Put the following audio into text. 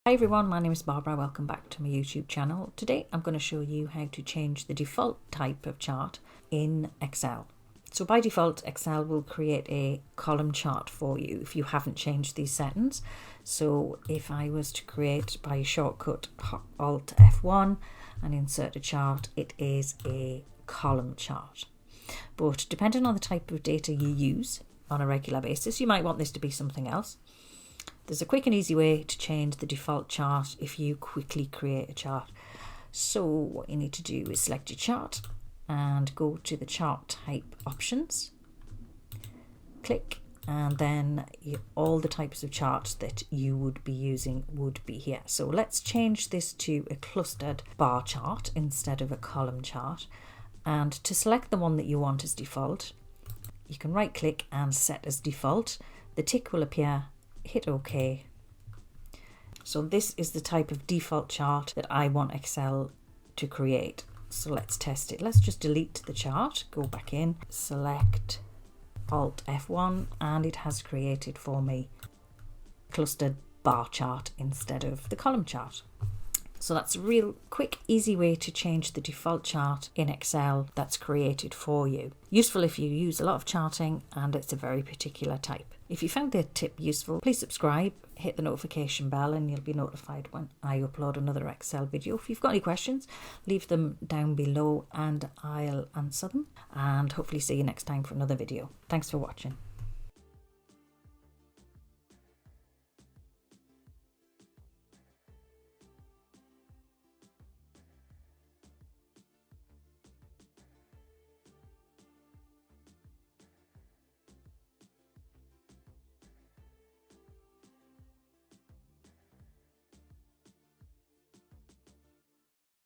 Hi everyone, my name is Barbara. Welcome back to my YouTube channel. Today I'm going to show you how to change the default type of chart in Excel. So by default, Excel will create a column chart for you if you haven't changed these settings. So if I was to create by shortcut Alt F1 and insert a chart, it is a column chart. But depending on the type of data you use on a regular basis, you might want this to be something else. There's a quick and easy way to change the default chart if you quickly create a chart. So what you need to do is select your chart and go to the chart type options. Click, and then all the types of charts that you would be using would be here. So let's change this to a clustered bar chart instead of a column chart. And to select the one that you want as default, you can right click and set as default. The tick will appear. Hit OK. So this is the type of default chart that I want Excel to create. So let's test it. Let's just delete the chart, go back in, select Alt F1, and it has created for me clustered bar chart instead of the column chart. So that's a real quick, easy way to change the default chart in Excel that's created for you. Useful if you use a lot of charting and it's a very particular type. If you found the tip useful, please subscribe, hit the notification bell, and you'll be notified when I upload another Excel video. If you've got any questions, leave them down below and I'll answer them. And hopefully see you next time for another video. Thanks for watching.